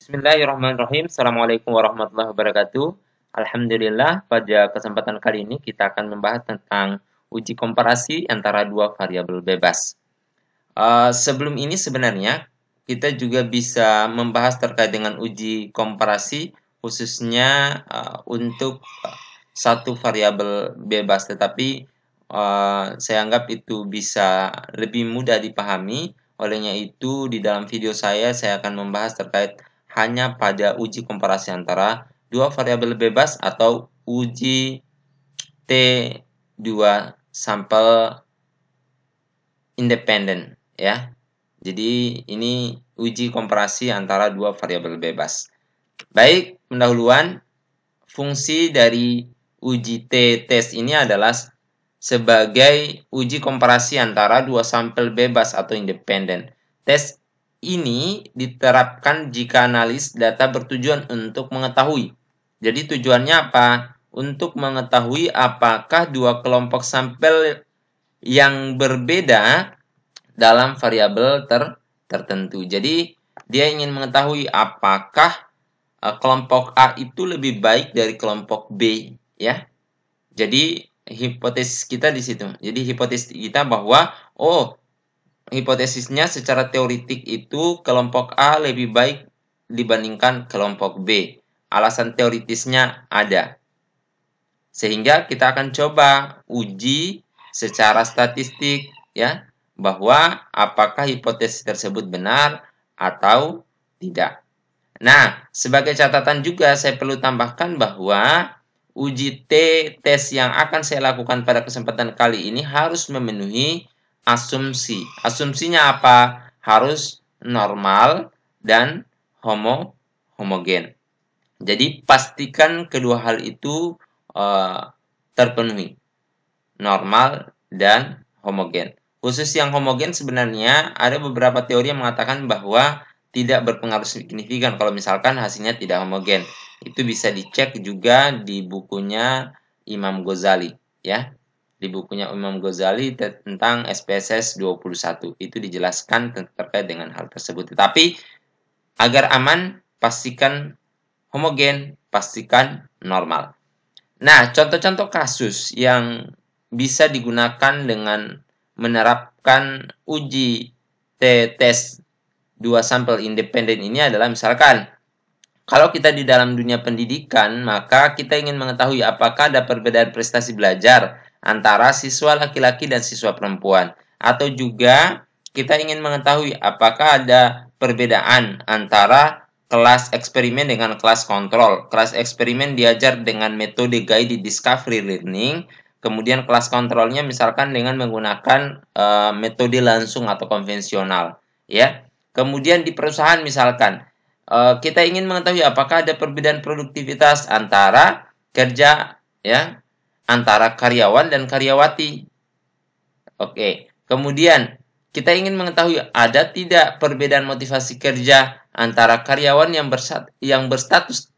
Bismillahirrahmanirrahim. Assalamualaikum warahmatullahi wabarakatuh. Alhamdulillah, pada kesempatan kali ini kita akan membahas tentang uji komparasi antara dua variabel bebas. Sebelum ini sebenarnya kita juga bisa membahas terkait dengan uji komparasi khususnya untuk satu variabel bebas, tetapi saya anggap itu bisa lebih mudah dipahami. Olehnya itu, di dalam video saya akan membahas terkait hanya pada uji komparasi antara dua variabel bebas atau uji T2 sampel independen, ya. Jadi ini uji komparasi antara dua variabel bebas. Baik, pendahuluan fungsi dari uji T-test ini adalah sebagai uji komparasi antara dua sampel bebas atau independen. Tes ini diterapkan jika analis data bertujuan untuk mengetahui. Jadi tujuannya apa? Untuk mengetahui apakah dua kelompok sampel yang berbeda dalam variabel tertentu. Jadi dia ingin mengetahui apakah kelompok A itu lebih baik dari kelompok B, ya. Jadi hipotesis kita di situ. Jadi hipotesis kita bahwa hipotesisnya secara teoritik itu kelompok A lebih baik dibandingkan kelompok B. Alasan teoritisnya ada. Sehingga kita akan coba uji secara statistik, ya, bahwa apakah hipotesis tersebut benar atau tidak. Nah, sebagai catatan juga saya perlu tambahkan bahwa uji T-tes yang akan saya lakukan pada kesempatan kali ini harus memenuhi asumsi. Asumsinya apa? Harus normal dan homogen. Jadi pastikan kedua hal itu terpenuhi. Normal dan homogen. Khusus yang homogen sebenarnya ada beberapa teori yang mengatakan bahwa tidak berpengaruh signifikan kalau misalkan hasilnya tidak homogen. Itu bisa dicek juga di bukunya Imam Ghazali, ya. Di bukunya Imam Ghazali tentang SPSS 21. Itu dijelaskan terkait dengan hal tersebut. Tetapi agar aman, pastikan homogen, pastikan normal. Nah, contoh-contoh kasus yang bisa digunakan dengan menerapkan uji T-test dua sampel independen ini adalah misalkan kalau kita di dalam dunia pendidikan, maka kita ingin mengetahui apakah ada perbedaan prestasi belajar antara siswa laki-laki dan siswa perempuan. Atau juga kita ingin mengetahui apakah ada perbedaan antara kelas eksperimen dengan kelas kontrol. Kelas eksperimen diajar dengan metode guided discovery learning, kemudian kelas kontrolnya misalkan dengan menggunakan metode langsung atau konvensional, ya. Kemudian di perusahaan misalkan kita ingin mengetahui apakah ada perbedaan produktivitas antara kerja, ya, antara karyawan dan karyawati. Oke. Kemudian kita ingin mengetahui ada tidak perbedaan motivasi kerja antara karyawan yang berstatus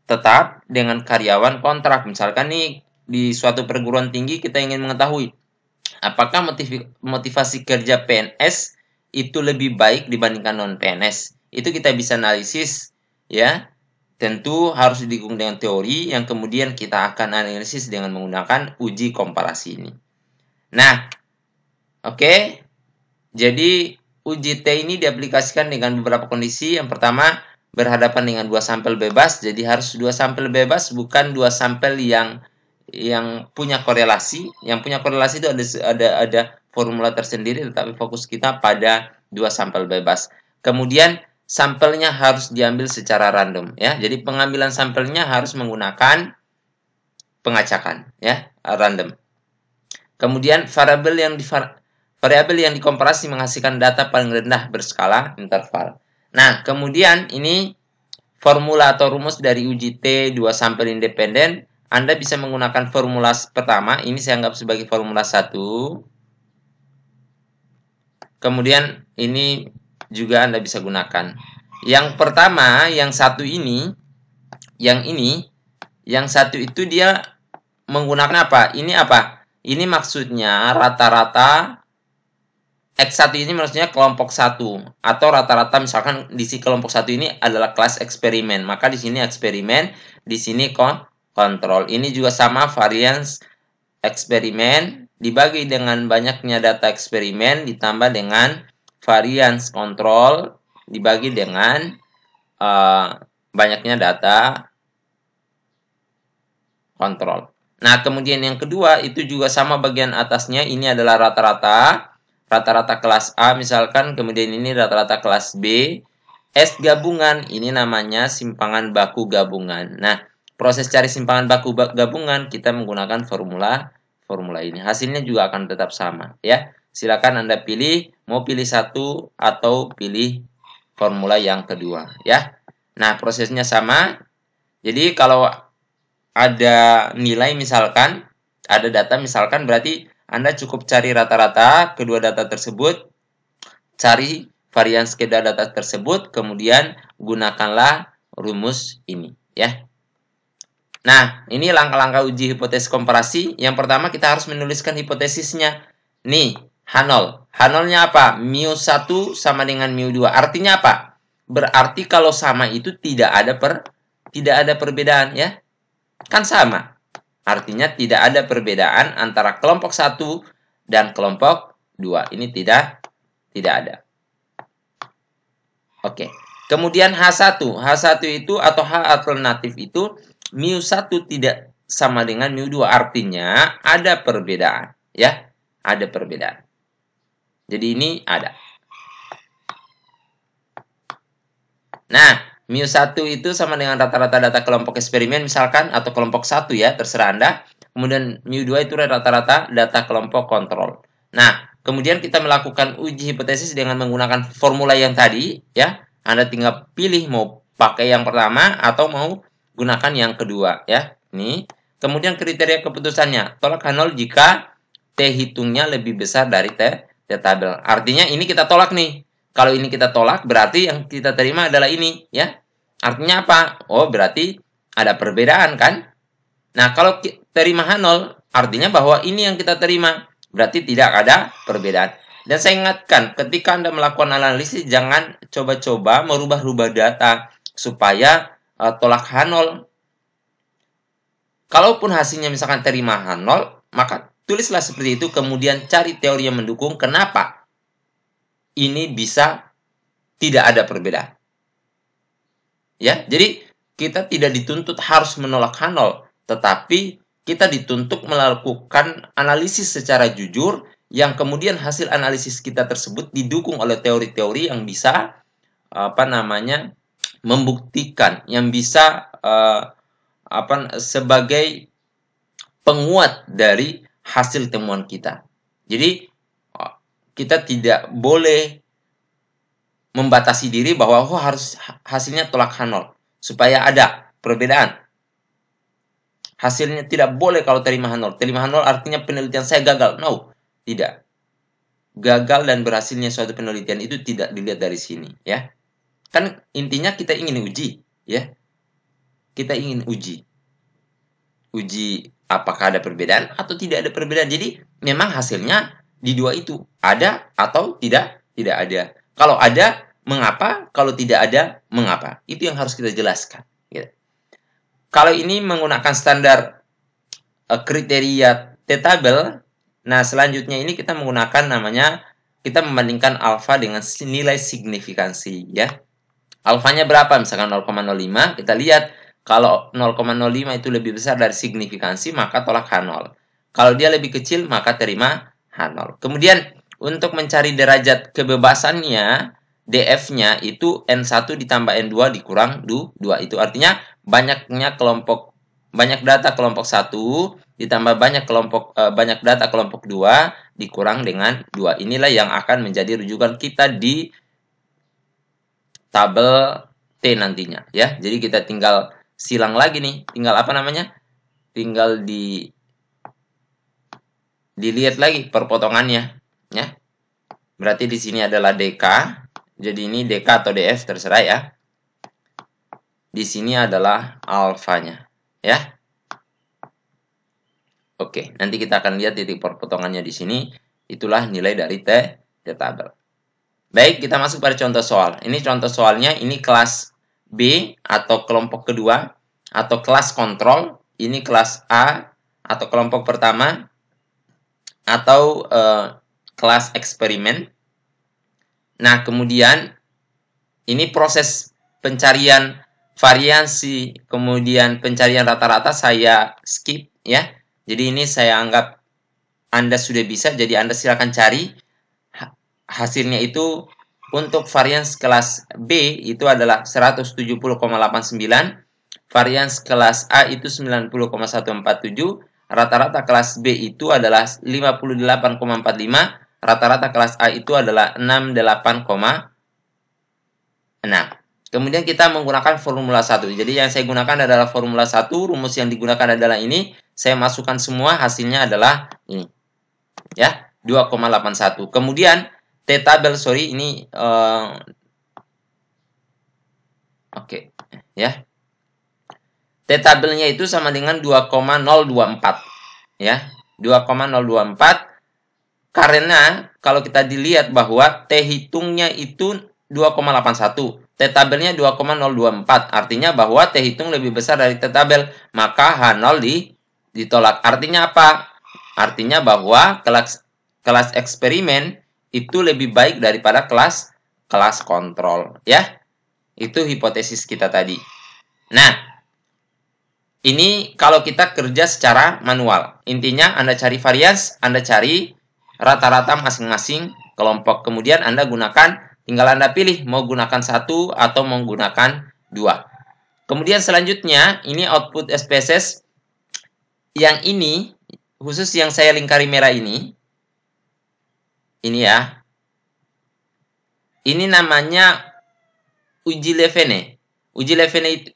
tetap dengan karyawan kontrak. Misalkan nih di suatu perguruan tinggi kita ingin mengetahui apakah motivasi kerja PNS itu lebih baik dibandingkan non-PNS. Itu kita bisa analisis, ya. Tentu harus didukung dengan teori yang kemudian kita akan analisis dengan menggunakan uji komparasi ini. Nah, oke. Jadi uji T ini diaplikasikan dengan beberapa kondisi. Yang pertama, berhadapan dengan dua sampel bebas. Jadi harus dua sampel bebas, bukan dua sampel yang punya korelasi. Yang punya korelasi itu ada formula tersendiri, tetapi fokus kita pada dua sampel bebas. Kemudian sampelnya harus diambil secara random, ya. Jadi pengambilan sampelnya harus menggunakan pengacakan, ya, random. Kemudian variabel yang dikomparasi menghasilkan data paling rendah berskala interval. Nah, kemudian ini formula atau rumus dari uji T dua sampel independen. Anda bisa menggunakan formula pertama, ini saya anggap sebagai formula 1. Kemudian ini juga Anda bisa gunakan. Yang pertama, yang satu ini, yang satu itu dia menggunakan apa? Ini apa? Ini maksudnya rata-rata X1 ini maksudnya kelompok 1 atau rata-rata misalkan di si kelompok 1 ini adalah kelas eksperimen. Maka di sini eksperimen, di sini kontrol. Ini juga sama variance eksperimen dibagi dengan banyaknya data eksperimen ditambah dengan variance kontrol dibagi dengan banyaknya data kontrol. Nah, kemudian yang kedua itu juga sama bagian atasnya. Ini adalah rata-rata kelas A misalkan, kemudian ini rata-rata kelas B. S gabungan, ini namanya simpangan baku gabungan. Nah, proses cari simpangan baku gabungan kita menggunakan formula ini. Hasilnya juga akan tetap sama, ya. Silakan Anda pilih, mau pilih satu atau pilih formula yang kedua, ya. Nah, prosesnya sama. Jadi kalau ada nilai misalkan, ada data misalkan, berarti Anda cukup cari rata-rata kedua data tersebut, cari varians kedua data tersebut, kemudian gunakanlah rumus ini, ya. Nah, ini langkah-langkah uji hipotesis komparasi. Yang pertama kita harus menuliskan hipotesisnya. Nih, H0. H0-nya apa? Mu1 sama dengan mu2. Artinya apa? Berarti kalau sama itu tidak ada perbedaan, ya. Kan sama. Artinya tidak ada perbedaan antara kelompok 1 dan kelompok 2. Ini tidak ada. Oke. Kemudian H1. H1 itu atau H alternatif itu mu1 tidak sama dengan mu2. Artinya ada perbedaan, ya. Ada perbedaan. Jadi ini ada. Nah, mu1 itu sama dengan rata-rata data kelompok eksperimen misalkan, atau kelompok 1 ya, terserah Anda. Kemudian mu2 itu rata-rata data kelompok kontrol. Nah, kemudian kita melakukan uji hipotesis dengan menggunakan formula yang tadi, ya. Anda tinggal pilih mau pakai yang pertama atau mau gunakan yang kedua, ya. Ini. Kemudian kriteria keputusannya, tolak H0 jika T hitungnya lebih besar dari T tabel. Artinya ini kita tolak nih. Kalau ini kita tolak, berarti yang kita terima adalah ini, ya. Artinya apa? Oh, berarti ada perbedaan, kan? Nah, kalau terima H0, artinya bahwa ini yang kita terima. Berarti tidak ada perbedaan. Dan saya ingatkan, ketika Anda melakukan analisis, jangan coba-coba merubah-rubah data supaya tolak H0. Kalaupun hasilnya misalkan terima H0, maka tulislah seperti itu, kemudian cari teori yang mendukung kenapa ini bisa tidak ada perbedaan. Ya, jadi kita tidak dituntut harus menolak H0, tetapi kita dituntut melakukan analisis secara jujur yang kemudian hasil analisis kita tersebut didukung oleh teori-teori yang bisa membuktikan, yang bisa sebagai penguat dari hasil temuan kita. Jadi kita tidak boleh membatasi diri bahwa harus hasilnya tolak H0 supaya ada perbedaan. Hasilnya tidak boleh kalau terima H0. Terima H0 artinya penelitian saya gagal. No, tidak. Gagal dan berhasilnya suatu penelitian itu tidak dilihat dari sini, ya. Kan intinya kita ingin uji, ya. Kita ingin uji. Uji apakah ada perbedaan atau tidak ada perbedaan. Jadi memang hasilnya di dua itu ada atau tidak ada. Kalau ada, mengapa? Kalau tidak ada, mengapa? Itu yang harus kita jelaskan. Gitu. Kalau ini menggunakan standar kriteria T-tabel, nah selanjutnya ini kita menggunakan namanya, kita membandingkan alfa dengan nilai signifikansi, ya. Alfanya berapa? Misalkan 0,05, kita lihat kalau 0,05 itu lebih besar dari signifikansi, maka tolak H0. Kalau dia lebih kecil, maka terima H0. Kemudian untuk mencari derajat kebebasannya, DF-nya itu N1 ditambah N2 dikurang 2. Itu artinya banyak data kelompok 1 ditambah banyak data kelompok 2 dikurang dengan 2. Inilah yang akan menjadi rujukan kita di tabel T nantinya, ya. Jadi kita tinggal silang lagi nih, tinggal tinggal dilihat lagi perpotongannya, ya. Berarti di sini adalah DK. Jadi ini DK atau DF terserah, ya. Di sini adalah alfanya, ya. Oke, nanti kita akan lihat titik perpotongannya di sini. Itulah nilai dari T tabel. Baik, kita masuk pada contoh soal. Ini contoh soalnya, ini kelas B atau kelompok kedua, atau kelas kontrol, ini kelas A atau kelompok pertama, atau kelas eksperimen. Nah, kemudian ini proses pencarian variansi, kemudian pencarian rata-rata saya skip ya. Jadi ini saya anggap Anda sudah bisa, jadi Anda silakan cari. Hasilnya itu untuk varians kelas B itu adalah 170,89, varians kelas A itu 90,147, rata-rata kelas B itu adalah 58,45, rata-rata kelas A itu adalah 68,6. Kemudian kita menggunakan formula 1. Jadi yang saya gunakan adalah formula 1, rumus yang digunakan adalah ini, saya masukkan semua, hasilnya adalah ini. Ya, 2,81. Kemudian T-tabel, ini oke, ya. T-tabelnya itu sama dengan 2,024. Ya, 2,024 karena kalau kita dilihat bahwa T hitungnya itu 2,81. T-tabelnya 2,024. Artinya bahwa T hitung lebih besar dari T-tabel, maka H0 ditolak. Artinya apa? Artinya bahwa kelas eksperimen itu lebih baik daripada kelas kontrol, ya. Itu hipotesis kita tadi. Nah, ini kalau kita kerja secara manual. Intinya Anda cari varians, Anda cari rata-rata masing-masing kelompok. Kemudian Anda gunakan, tinggal Anda pilih mau gunakan 1 atau mau gunakan 2. Kemudian selanjutnya, ini output SPSS. Yang ini, khusus yang saya lingkari merah ini ya. Ini namanya uji Levene. Uji Levene itu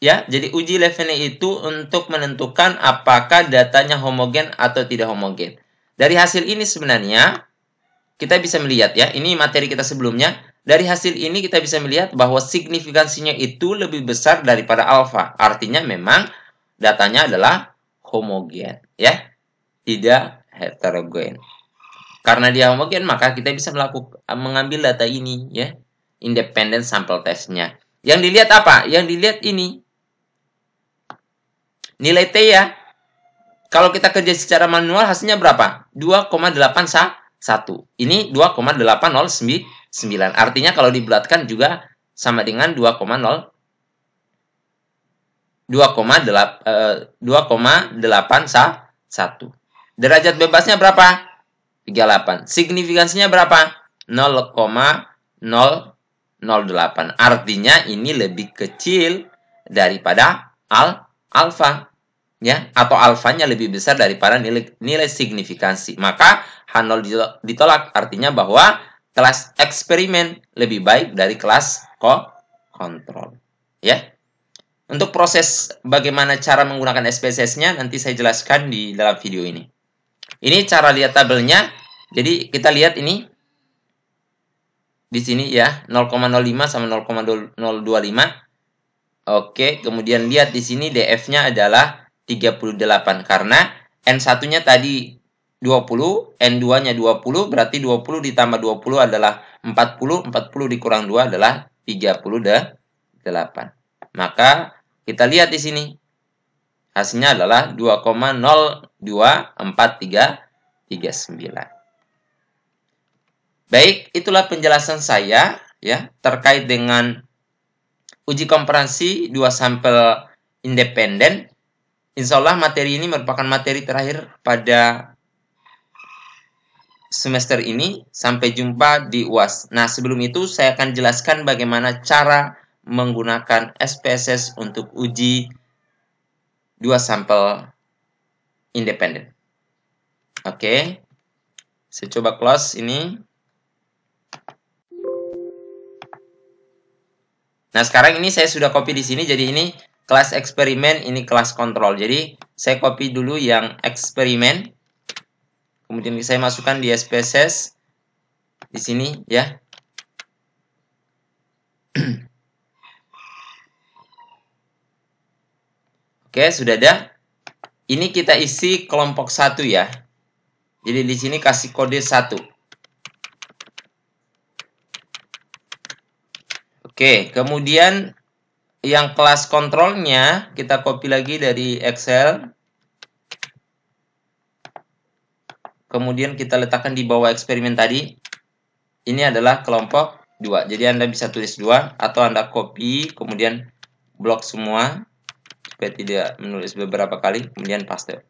ya, jadi uji Levene itu untuk menentukan apakah datanya homogen atau tidak homogen. Dari hasil ini sebenarnya kita bisa melihat ya, ini materi kita sebelumnya. Dari hasil ini kita bisa melihat bahwa signifikansinya itu lebih besar daripada alfa. Artinya memang datanya adalah homogen ya, tidak heterogen. Karena dia homogen, maka kita bisa mengambil data ini ya, independent sample testnya. Yang dilihat apa? Yang dilihat ini nilai T ya. Kalau kita kerja secara manual hasilnya berapa? 2,81. Ini 2,809. Artinya kalau dibulatkan juga sama dengan 2,891. Derajat bebasnya berapa? 38. Signifikansinya berapa? 0,008. Artinya ini lebih kecil daripada alfa. Ya, atau alfanya lebih besar daripada nilai signifikansi. Maka H0 ditolak. Artinya bahwa kelas eksperimen lebih baik dari kelas kontrol. Ya. Untuk proses bagaimana cara menggunakan SPSS-nya nanti saya jelaskan di dalam video ini. Ini cara lihat tabelnya. Jadi kita lihat ini di sini ya, 0,05 sama 0,025. Oke, kemudian lihat di sini DF-nya adalah 38 karena N1-nya tadi 20, N2-nya 20, berarti 20 ditambah 20 adalah 40, 40 dikurang 2 adalah 38. Maka kita lihat di sini. Hasilnya adalah 2,024339. Baik, itulah penjelasan saya ya terkait dengan uji komparasi 2 sampel independen. Insya Allah materi ini merupakan materi terakhir pada semester ini. Sampai jumpa di UAS. Nah, sebelum itu saya akan jelaskan bagaimana cara menggunakan SPSS untuk uji 2 sampel independen. Oke. Saya coba close ini. Nah, sekarang ini saya sudah copy di sini. Jadi ini kelas eksperimen, ini kelas kontrol. Jadi saya copy dulu yang eksperimen. Kemudian saya masukkan di SPSS di sini ya. Oke, sudah ada. Ini kita isi kelompok 1 ya. Jadi di sini kasih kode 1. Oke, kemudian yang kelas kontrolnya kita copy lagi dari Excel. Kemudian kita letakkan di bawah eksperimen tadi. Ini adalah kelompok 2. Jadi Anda bisa tulis 2 atau Anda copy kemudian blok semua supaya tidak menulis beberapa kali, kemudian paste.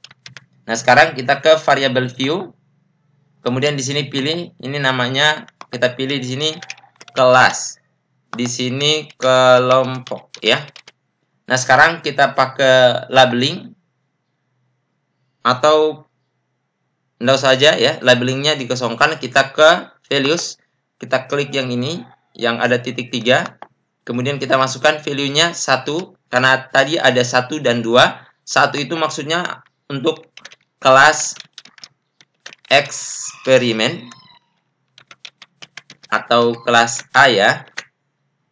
Nah, sekarang kita ke variable view. Kemudian di sini pilih, ini namanya kita pilih di sini kelas. Di sini kelompok ya. Nah, sekarang kita pakai labeling atau enggak usah aja ya, labelingnya dikosongkan, kita ke values, kita klik yang ini yang ada titik 3. Kemudian kita masukkan value-nya 1 karena tadi ada 1 dan 2. 1 itu maksudnya untuk kelas eksperimen atau kelas A ya.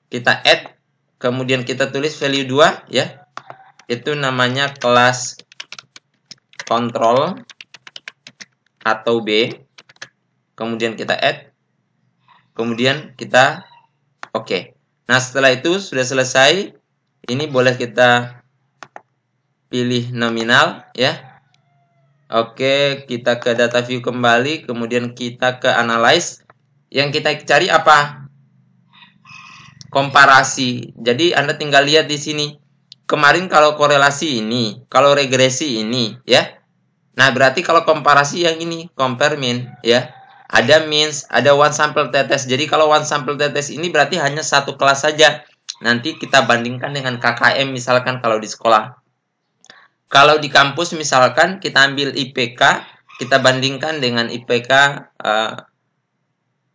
Kita add, kemudian kita tulis value 2 ya. Itu namanya kelas kontrol atau B. Kemudian kita add. Kemudian kita oke. Nah, setelah itu sudah selesai. Ini boleh kita pilih nominal ya. Oke, kita ke data view kembali, kemudian kita ke analyze. Yang kita cari apa? Komparasi. Jadi Anda tinggal lihat di sini. Kemarin kalau korelasi ini, kalau regresi ini, ya. Nah, berarti kalau komparasi yang ini, compare mean, ya. Ada means, ada one sample t-test. Jadi kalau one sample t-test ini berarti hanya satu kelas saja. Nanti kita bandingkan dengan KKM misalkan kalau di sekolah. Kalau di kampus misalkan kita ambil IPK, kita bandingkan dengan IPK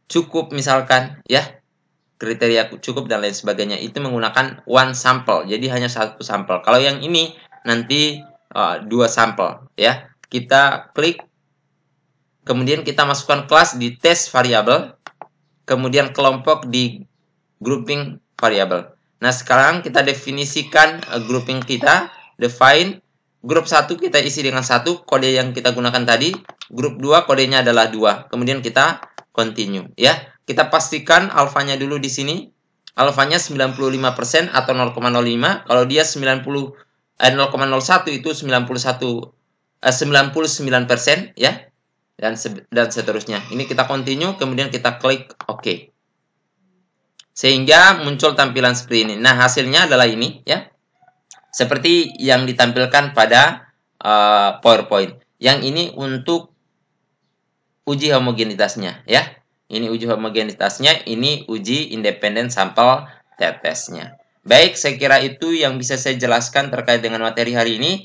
cukup misalkan, ya. Kriteria cukup dan lain sebagainya, itu menggunakan one sample, jadi hanya satu sampel. Kalau yang ini nanti 2 sampel ya. Kita klik, kemudian kita masukkan kelas di test variable, kemudian kelompok di grouping variable. Nah, sekarang kita definisikan grouping kita, define grup 1 kita isi dengan 1 kode yang kita gunakan tadi, grup 2 kodenya adalah 2, kemudian kita continue ya. Kita pastikan alfanya dulu di sini. Alfanya 95% atau 0,05. Kalau dia 0,01 itu 99% ya. Dan seterusnya. Ini kita continue, kemudian kita klik OK. Sehingga muncul tampilan seperti ini. Nah, hasilnya adalah ini ya. Seperti yang ditampilkan pada PowerPoint. Yang ini untuk uji homogenitasnya ya. Ini uji homogenitasnya, ini uji independen sampel t-testnya. Baik, saya kira itu yang bisa saya jelaskan terkait dengan materi hari ini.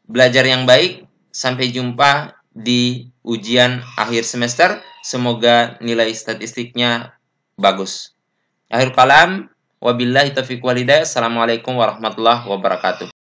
Belajar yang baik, sampai jumpa di ujian akhir semester. Semoga nilai statistiknya bagus. Akhir kalam, wabillahi taufiq wal hidayah. Assalamualaikum warahmatullahi wabarakatuh.